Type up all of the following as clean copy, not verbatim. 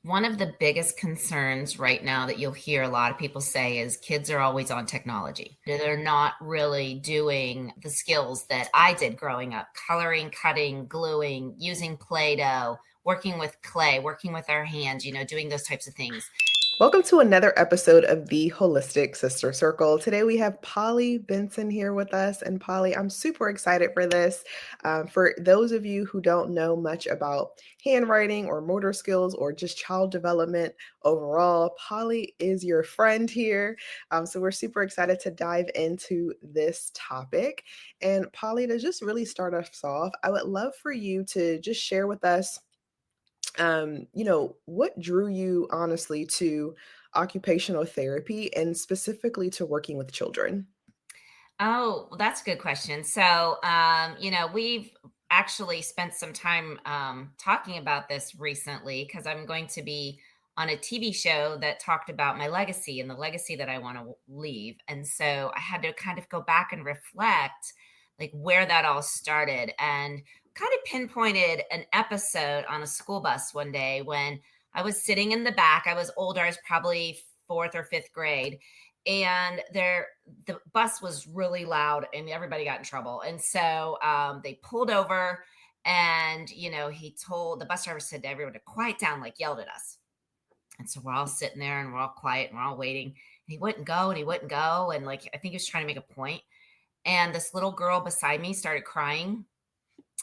One of the biggest concerns right now that you'll hear a lot of people say is kids are always on technology. They're not really doing the skills that I did growing up: coloring, cutting, gluing, using Play-Doh, working with clay, working with our hands, doing those types of things. Welcome to another episode of the Holistic Sister Circle. Today we have Polly Benson here with us. And Polly, I'm super excited for this. For those of you who don't know much about handwriting or motor skills or just child development overall, Polly is your friend here. So we're super excited to dive into this topic. And Polly, to just really start us off, I would love for you to just share with us what drew you honestly to occupational therapy and specifically to working with children? Oh, well, that's a good question. So, we've actually spent some time talking about this recently because I'm going to be on a TV show that talked about my legacy and the legacy that I want to leave. And so I had to kind of go back and reflect like where that all started and kind of pinpointed an episode on a school bus one day when I was sitting in the back. I was older, I was probably fourth or fifth grade, and the bus was really loud and everybody got in trouble. And so they pulled over, and the bus driver said to everyone to quiet down, like yelled at us. And so we're all sitting there and we're all quiet and we're all waiting, and he wouldn't go and he wouldn't go, and like I think he was trying to make a point. And this little girl beside me started crying,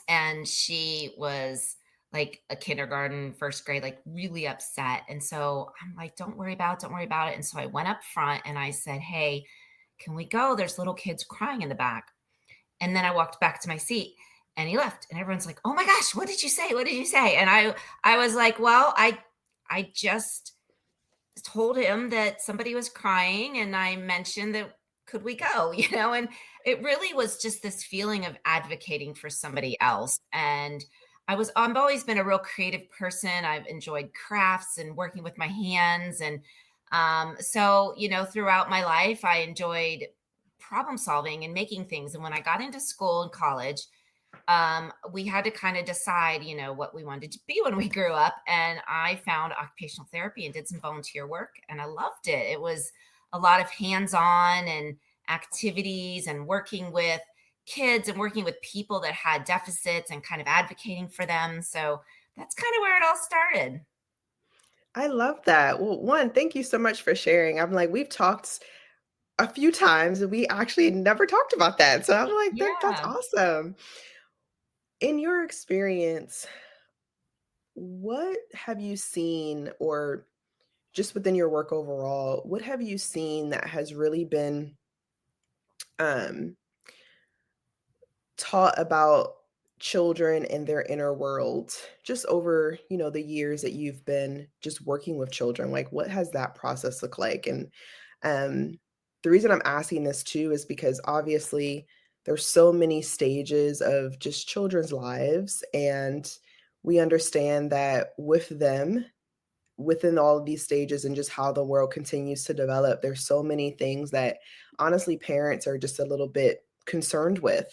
and she was like a kindergarten, first grade, like really upset. And so I'm like, don't worry about it. And so I went up front and I said, "Hey, can we go? There's little kids crying in the back." And then I walked back to my seat, and he left. And everyone's like, "Oh my gosh, what did you say? What did you say?" And I was like, "Well, I just told him that somebody was crying, and I mentioned that could we go, and it really was just this feeling of advocating for somebody else. And I've always been a real creative person. I've enjoyed crafts and working with my hands. And so, throughout my life, I enjoyed problem solving and making things. And when I got into school and college, we had to kind of decide, what we wanted to be when we grew up. And I found occupational therapy and did some volunteer work, and I loved it. It was a lot of hands on and activities and working with kids and working with people that had deficits and kind of advocating for them. So that's kind of where it all started. I love that. Well, one, thank you so much for sharing. I'm like, we've talked a few times and we actually never talked about that. So I'm like, that's Yeah. awesome. In your experience, what have you seen, or just within your work overall, what have you seen that has really been um, taught about children and their inner world just over, the years that you've been just working with children? Like, what has that process looked like? And um the reason I'm asking this too is because obviously there's so many stages of just children's lives, and we understand that with them, within all of these stages and just how the world continues to develop, there's so many things that honestly parents are just a little bit concerned with,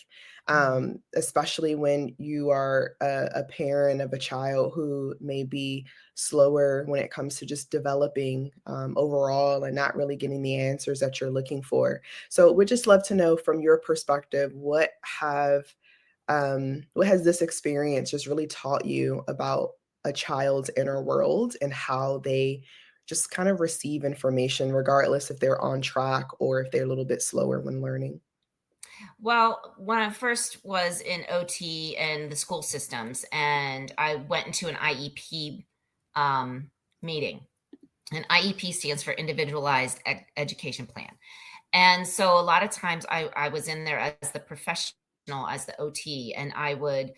especially when you are a parent of a child who may be slower when it comes to just developing overall and not really getting the answers that you're looking for. So we'd just love to know from your perspective, what has this experience just really taught you about a child's inner world and how they just kind of receive information, regardless if they're on track or if they're a little bit slower when learning? Well, when I first was in OT and the school systems, and I went into an IEP meeting. And IEP stands for Individualized Education Plan. And so a lot of times I was in there as the professional, as the OT, and I would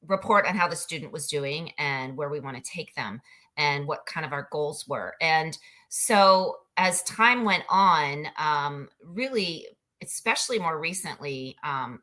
report on how the student was doing and where we want to take them and what kind of our goals were. And so as time went on, really, especially more recently,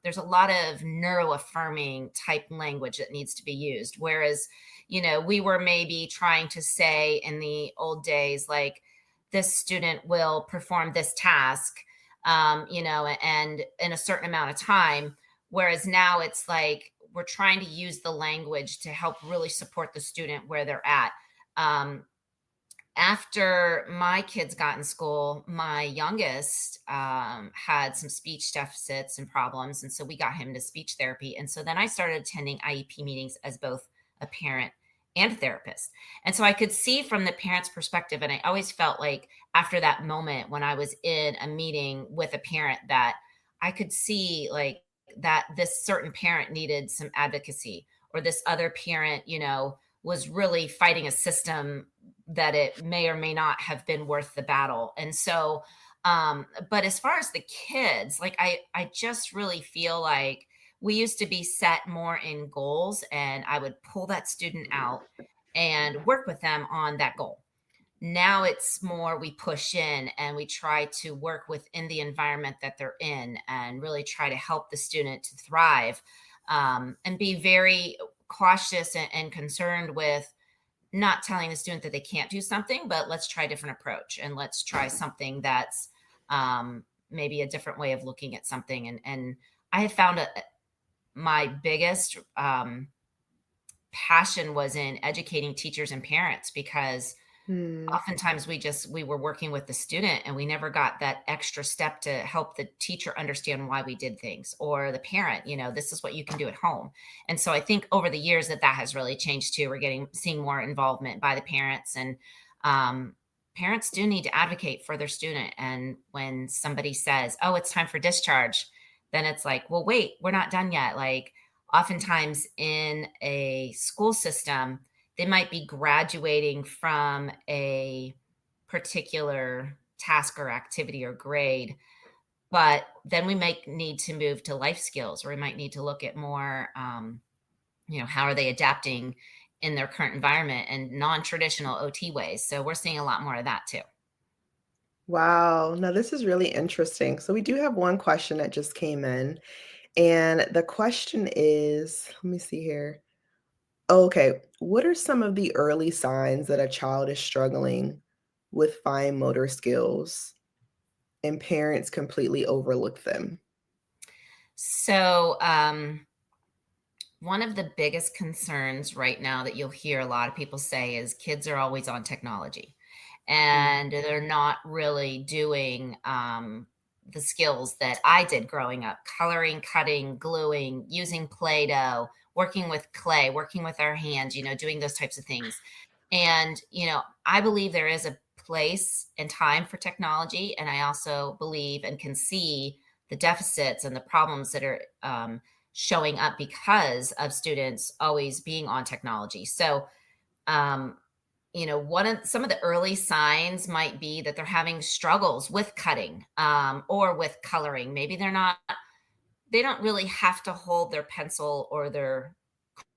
there's a lot of neuroaffirming type language that needs to be used. Whereas, we were maybe trying to say in the old days, like, this student will perform this task, and in a certain amount of time. Whereas now it's like we're trying to use the language to help really support the student where they're at. Um, After my kids got in school, my youngest had some speech deficits and problems. And so we got him to speech therapy. And so then I started attending IEP meetings as both a parent and a therapist. And so I could see from the parent's perspective. And I always felt like after that moment when I was in a meeting with a parent that I could see like that this certain parent needed some advocacy, or this other parent, was really fighting a system that it may or may not have been worth the battle. And so, but as far as the kids, like I just really feel like we used to be set more in goals, and I would pull that student out and work with them on that goal. Now it's more we push in and we try to work within the environment that they're in and really try to help the student to thrive, and be very cautious and concerned with not telling the student that they can't do something, but let's try a different approach and let's try something that's maybe a different way of looking at something. And I have found my biggest passion was in educating teachers and parents, because Mm, oftentimes we were working with the student and we never got that extra step to help the teacher understand why we did things, or the parent, this is what you can do at home. And so I think over the years that has really changed too. We're getting seeing more involvement by the parents, and um, parents do need to advocate for their student. And when somebody says, oh, it's time for discharge, then it's like, well, wait, we're not done yet. Like oftentimes in a school system, they might be graduating from a particular task or activity or grade, but then we might need to move to life skills, or we might need to look at more, how are they adapting in their current environment and non-traditional OT ways. So we're seeing a lot more of that too. wow. No, this is really interesting. So we do have one question that just came in, and the question is, let me see here. Okay, what are some of the early signs that a child is struggling with fine motor skills and parents completely overlook them? So, one of the biggest concerns right now that you'll hear a lot of people say is kids are always on technology Mm, and they're not really doing the skills that I did growing up: coloring, cutting, gluing, using Play Doh, working with clay, working with our hands, doing those types of things. And, I believe there is a place and time for technology. And I also believe and can see the deficits and the problems that are showing up because of students always being on technology. So, um, some of the early signs might be that they're having struggles with cutting, or with coloring. Maybe they don't really have to hold their pencil or their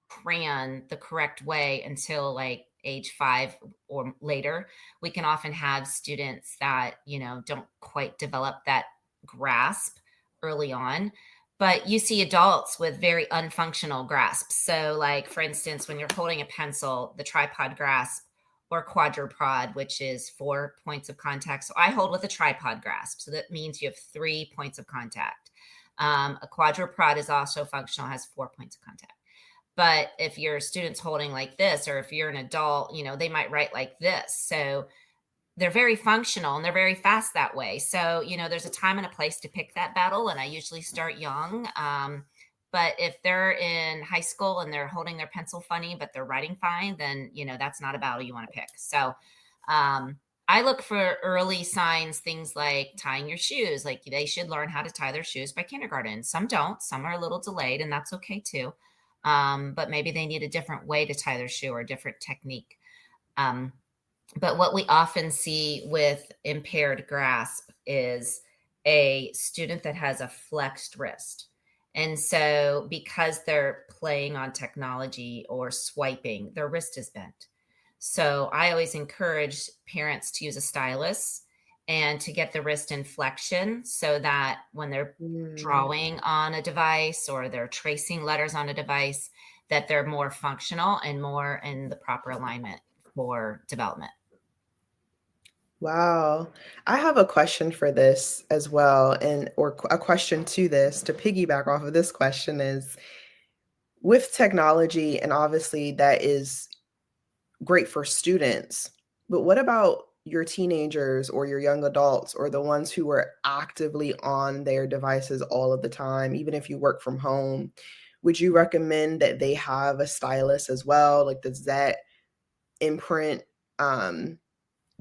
crayon the correct way until like age 5 or later. We can often have students that, don't quite develop that grasp early on. But you see adults with very unfunctional grasps. So, like, for instance, when you're holding a pencil, the tripod grasp or quadrupod, which is 4 points of contact. So, I hold with a tripod grasp. So, that means you have 3 points of contact. A quadrupod is also functional, has 4 points of contact. But if your student's holding like this, or if you're an adult, they might write like this. So they're very functional and they're very fast that way. So, there's a time and a place to pick that battle. And I usually start young. But if they're in high school and they're holding their pencil funny, but they're writing fine, then, that's not a battle you want to pick. So, I look for early signs, things like tying your shoes. Like they should learn how to tie their shoes by kindergarten. Some don't, some are a little delayed, and that's okay too. But maybe they need a different way to tie their shoe or a different technique. Um, but what we often see with impaired grasp is a student that has a flexed wrist. And so, because they're playing on technology or swiping, their wrist is bent. So, I always encourage parents to use a stylus and to get the wrist in flexion so that when they're mm. drawing on a device or they're tracing letters on a device, that they're more functional and more in the proper alignment for development. Wow. I have a question for this as well, and or a question to this to piggyback off of this question is with technology, and obviously that is great for students. But what about your teenagers or your young adults or the ones who are actively on their devices all of the time, even if you work from home? Would you recommend that they have a stylus as well? Like, does that imprint um,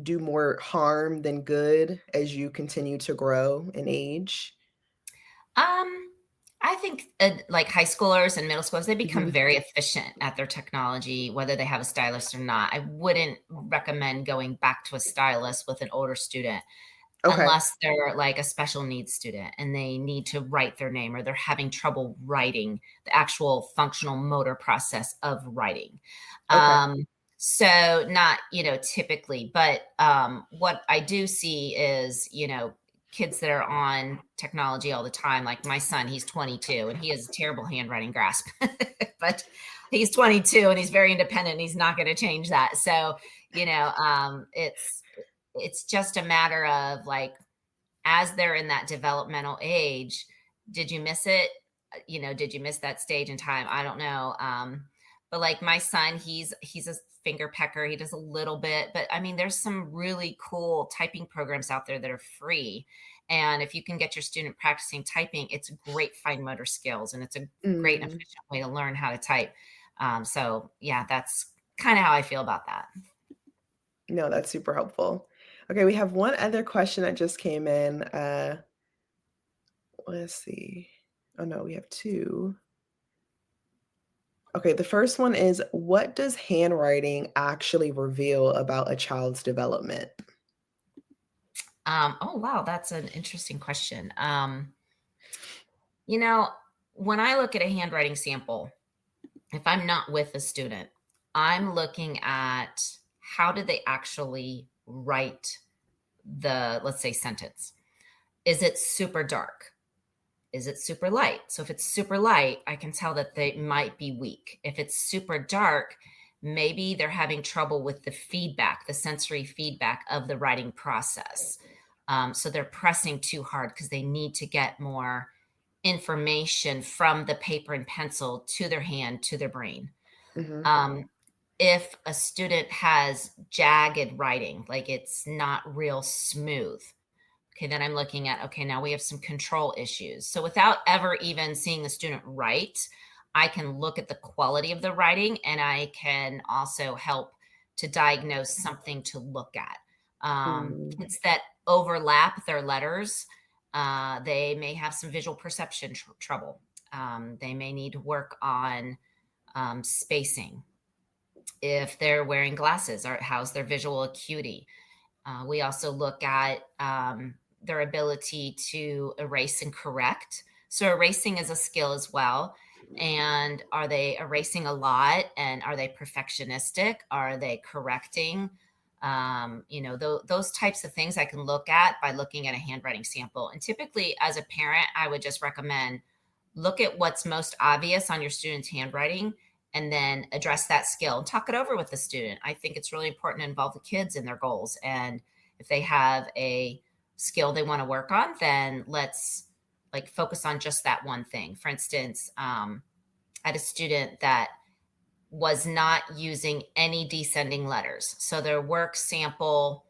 do more harm than good as you continue to grow in age? Um, I think, like high schoolers and middle schoolers, they become Mhm. very efficient at their technology, whether they have a stylus or not. I wouldn't recommend going back to a stylus with an older student Okay. unless they're like a special needs student and they need to write their name or they're having trouble writing the actual functional motor process of writing. Okay. Um, so not, typically, but what I do see is, kids that are on technology all the time. Like my son, he's 22 and he has a terrible handwriting grasp, but he's 22 and he's very independent and he's not going to change that. So, it's just a matter of like, as they're in that developmental age, did you miss it? Did you miss that stage in time? I don't know. But like my son, he's a finger pecker. He does a little bit, but I mean, there's some really cool typing programs out there that are free. And if you can get your student practicing typing, it's great fine motor skills and it's a great and Mm. efficient way to learn how to type. So yeah, that's kind of how I feel about that. No, that's super helpful. Okay, we have one other question that just came in. Let's see. Oh no, we have two. Okay, the first one is, what does handwriting actually reveal about a child's development? Oh wow, that's an interesting question. You know, when I look at a handwriting sample, if I'm not with a student, I'm looking at how did they actually write the, let's say, sentence. Is it super dark? Is it super light? So if it's super light, I can tell that they might be weak. If it's super dark, maybe they're having trouble with the feedback, the sensory feedback of the writing process. So they're pressing too hard because they need to get more information from the paper and pencil to their hand, to their brain. Mhm, Um, if a student has jagged writing, like it's not real smooth, okay, then I'm looking at, okay, now we have some control issues. So without ever even seeing the student write, I can look at the quality of the writing and I can also help to diagnose something to look at. mm, Kids that overlap their letters, they may have some visual perception trouble. They may need to work on spacing. If they're wearing glasses, or how's their visual acuity? We also look at their ability to erase and correct. So, erasing is a skill as well. And are they erasing a lot? And are they perfectionistic? Are they correcting? Those types of things I can look at by looking at a handwriting sample. And typically, as a parent, I would just recommend look at what's most obvious on your student's handwriting and then address that skill and talk it over with the student. I think it's really important to involve the kids in their goals. And if they have a skill they want to work on, then let's like focus on just that one thing. For instance, I had a student that was not using any descending letters. So their work sample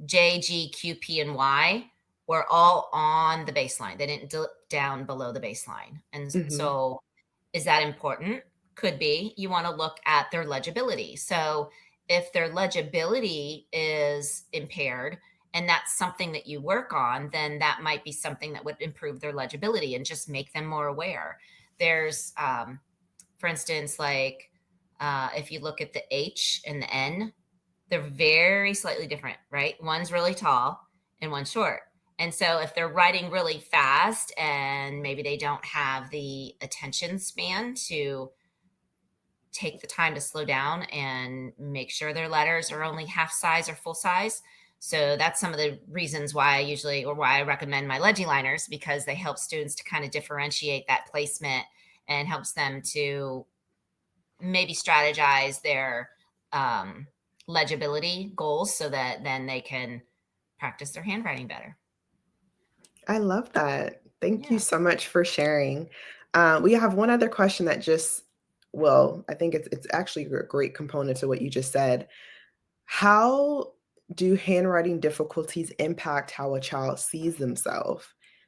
J, G, Q, P, and Y were all on the baseline. They didn't dip down below the baseline. And mhm, so, is that important? Could be. You want to look at their legibility. So, if their legibility is impaired and that's something that you work on, then that might be something that would improve their legibility and just make them more aware. There's, for instance, like if you look at the H and the N, they're very slightly different, right? One's really tall and one's short. And so if they're writing really fast and maybe they don't have the attention span to take the time to slow down and make sure their letters are only half size or full size. So that's some of the reasons why I usually or why I recommend my Legiel Liners because they help students to kind of differentiate that placement and helps them to maybe strategize their um, legibility goals so that then they can practice their handwriting better. I love that. Thank you Yeah. so much for sharing. We have one other question that just Well, I think it's actually a great component to what you just said. How do handwriting difficulties impact how a child sees themselves,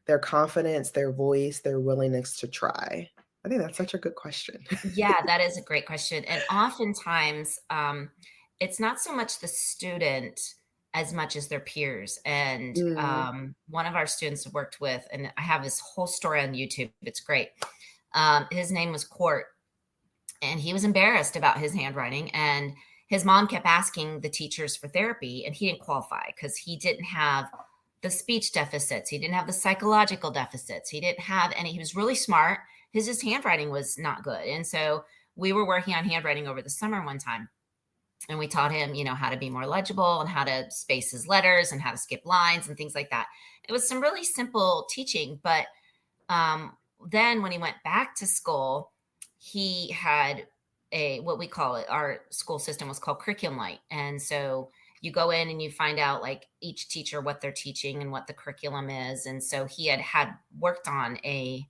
their confidence, their voice, their willingness to try? I think that's such a good question. Yeah, that is a great question. And oftentimes, it's not so much the student as much as their peers. And Mm, one of our students worked with, and I have this whole story on YouTube. It's great. His name was Court, and he was embarrassed about his handwriting. And his mom kept asking the teachers for therapy, and he didn't qualify because he didn't have the speech deficits, he didn't have the psychological deficits, he didn't have any. He was really smart. His just handwriting was not good. And so we were working on handwriting over the summer one time, and we taught him, how to be more legible and how to space his letters and how to skip lines and things like that. It was some really simple teaching, but then when he went back to school, he had a, what we call it, our school system was called curriculum light. And so you go in and you find out like each teacher what they're teaching and what the curriculum is. And so he had worked on a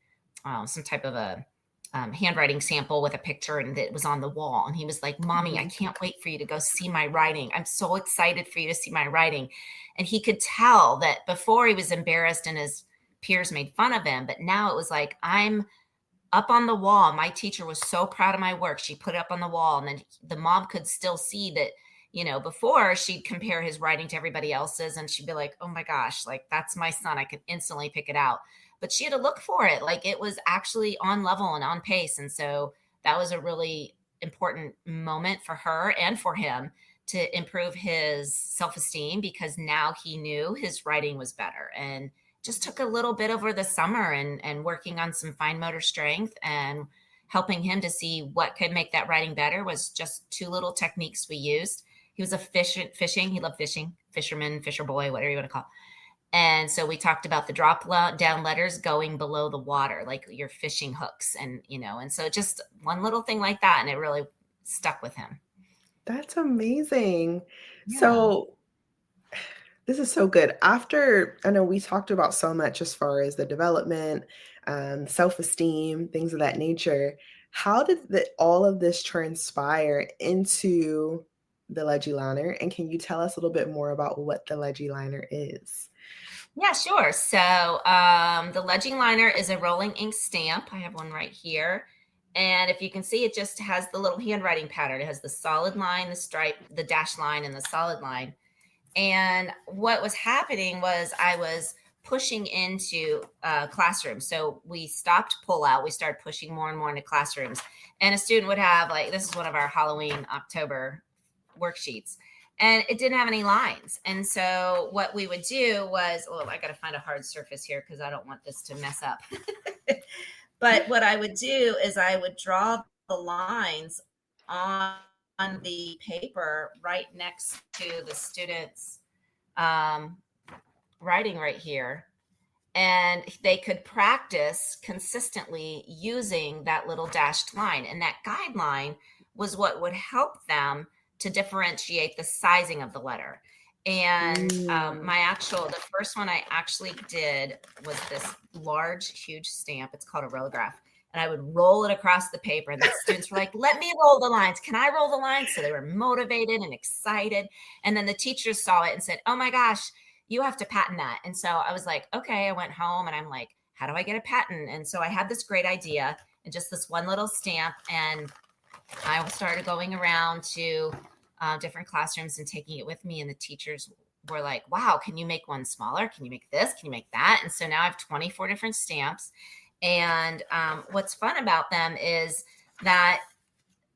some type of a handwriting sample with a picture, and it was on the wall. And he was like, "Mommy, I mhm, can't wait for you to go see my writing. I'm so excited for you to see my writing." And he could tell that before he was embarrassed and his peers made fun of him, but now it was like, I'm up on the wall. My teacher was so proud of my work. She put it up on the wall. And then the mom could still see that, before she'd compare his writing to everybody else's and she'd be like, oh my gosh, like that's my son. I could instantly pick it out. But she had to look for it. Like it was actually on level and on pace. And so that was a really important moment for her and for him to improve his self esteem because now he knew his writing was better. And just took a little bit over the summer and working on some fine motor strength and helping him to see what could make that writing better was just two little techniques we used. He was a fishing. He loved fishing, fisherman, fisher boy, whatever you want to call it. And so we talked about the down letters going below the water, like your fishing hooks. And so just one little thing like that. And it really stuck with him. that's amazing. Yeah. So, this is so good. After I know we talked about so much as far as the development, self-esteem, things of that nature. How did all of this transpire into the Legiel Liner? And can you tell us a little bit more about what the Legiel Liner is? Yeah, sure. So the Legiel Liner is a rolling ink stamp. I have one right here. And if you can see, it just has the little handwriting pattern. It has the solid line, the stripe, the dash line, and the solid line. And what was happening was I was pushing into classrooms. So we stopped pull out. We started pushing more and more into classrooms. And a student would have, like, this is one of our Halloween October worksheets, and it didn't have any lines. And so what we would do was, oh, I got to find a hard surface here because I don't want this to mess up. But what I would do is I would draw the lines on, on the paper right next to the student's um, writing right here. And they could practice consistently using that little dashed line. And that guideline was what would help them to differentiate the sizing of the letter. And Mm. the first one I actually did was this large, huge stamp. It's called a rotograph. And I would roll it across the paper. And the students were like, let me roll the lines. Can I roll the lines? So they were motivated and excited. And then the teachers saw it and said, oh my gosh, you have to patent that. And so I was like, okay, I went home and I'm like, how do I get a patent? And so I had this great idea and just this one little stamp. And I started going around to different classrooms and taking it with me. And the teachers were like, wow, can you make one smaller? Can you make this? Can you make that? And so now I have 24 different stamps. And what's fun about them is that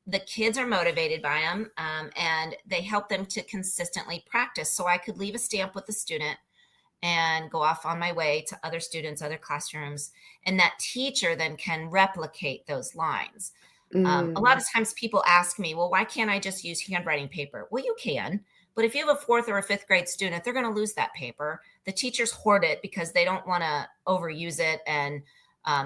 the kids are motivated by them, and they help them to consistently practice. So I could leave a stamp with the student and go off on my way to other students, other classrooms, and that teacher then can replicate those lines. A lot Mm. of times people ask me, well, why can't I just use handwriting paper? Well, you can. But if you have a fourth or a fifth grade student, they're going to lose that paper. The teachers hoard it because they don't want to overuse it, and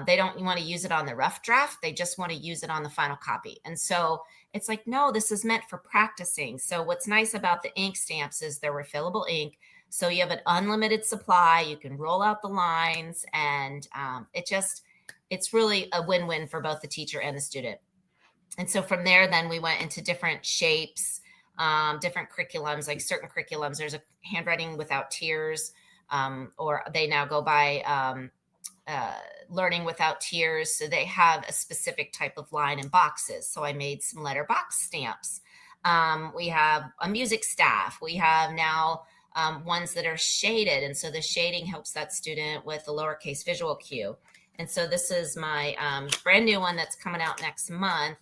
they don't want to use it on the rough draft. They just want to use it on the final copy. And so it's like, no, this is meant for practicing. So what's nice about the ink stamps is they're refillable ink. So you have an unlimited supply. You can roll out the lines, and it's really a win-win for both the teacher and the student. And so from there, then we went into different shapes, different curriculums, like certain curriculums. There's a handwriting without tears, or they now go by uh, learning without tears. So they have a specific type of line in boxes. So I made some letter box stamps. We have a music staff. We have now ones that are shaded. And so the shading helps that student with the lowercase visual cue. And so this is my brand new one that's coming out next month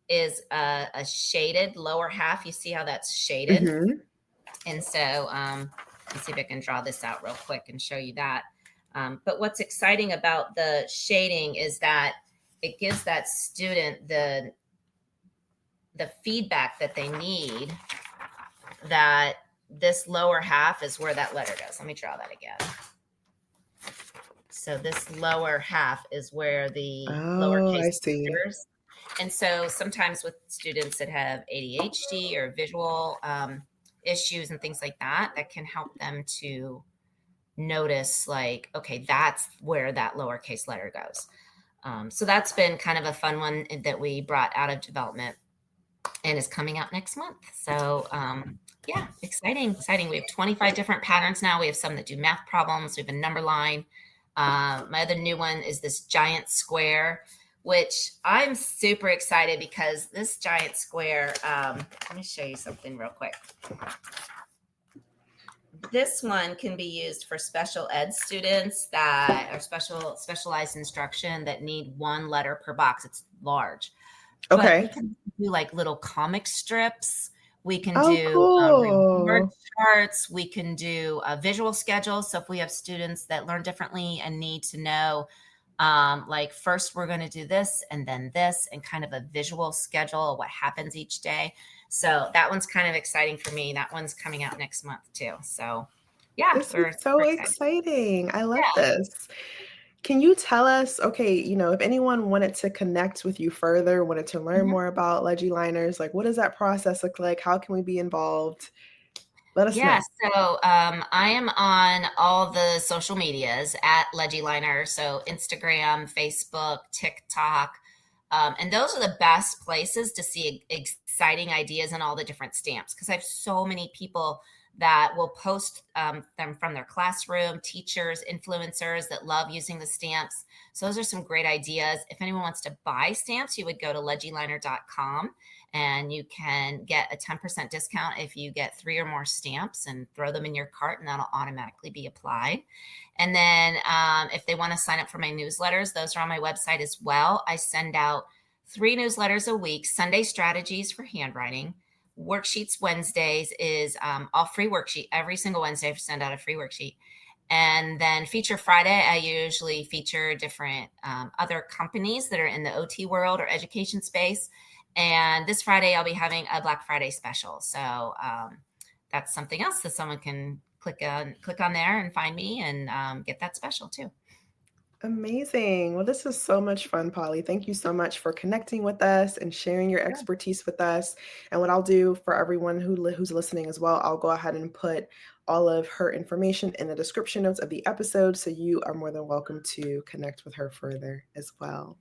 is a shaded lower half. You see how that's shaded? Mhm. And so let's see if I can draw this out real quick and show you that. But what's exciting about the shading is that it gives that student the feedback that they need, that this lower half is where that letter goes. Let me draw that again. So this lower half is where the Oh, lowercase I see. letters. And so sometimes with students that have ADHD or visual issues and things like that, that can help them to notice, like, okay, that's where that lowercase letter goes. So that's been kind of a fun one that we brought out of development and is coming out next month. So yeah, exciting, exciting. We have 25 different patterns now. We have some that do math problems. We have a number line. My other new one is this giant square, which I'm super excited because this giant square, let me show you something real quick. This one can be used for special ed students that are specialized instruction that need one letter per box. It's large, but we Okay. can do like little comic strips. We can Oh, do reward cool. charts. We can do a visual schedule. So if we have students that learn differently and need to know, like first we're going to do this and then this, and kind of a visual schedule of what happens each day. So that one's kind of exciting for me. That one's coming out next month too. So yeah, This is we're so super excited. exciting. I love Yeah. this. Can you tell us, okay, if anyone wanted to connect with you further, wanted to learn Mhm. more about Legiel Liners, like what does that process look like? How can we be involved? Let us Yeah, know. so I am on all the social medias at Legiel Liner, so Instagram, Facebook, TikTok, and those are the best places to see exciting ideas and all the different stamps because I have so many people that will post them from their classroom, teachers, influencers that love using the stamps. So those are some great ideas. If anyone wants to buy stamps, you would go to legieliner.com and you can get a 10% discount if you get 3 or more stamps and throw them in your cart, and that'll automatically be applied. And then if they want to sign up for my newsletters, those are on my website as well. I send out 3 newsletters a week. Sunday strategies for handwriting, worksheets Wednesdays is all free worksheet. Every single Wednesday I send out a free worksheet. And then feature Friday, I usually feature different other companies that are in the OT world or education space. And this Friday, I'll be having a Black Friday special. So that's something else that someone can click on there and find me and get that special too. Amazing. Well, this is so much fun, Polly. Thank you so much for connecting with us and sharing your Sure. expertise with us. And what I'll do for everyone who's listening as well, I'll go ahead and put all of her information in the description notes of the episode, so you are more than welcome to connect with her further as well.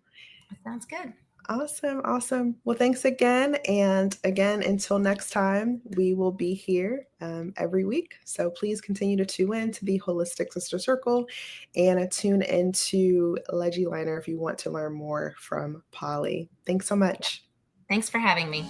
That sounds good. Awesome, awesome. Well, thanks again. And again, until next time, we will be here every week. So please continue to tune in to the Holistic Sister Circle and tune into Legiel Liner if you want to learn more from Polly. Thanks so much. Thanks for having me.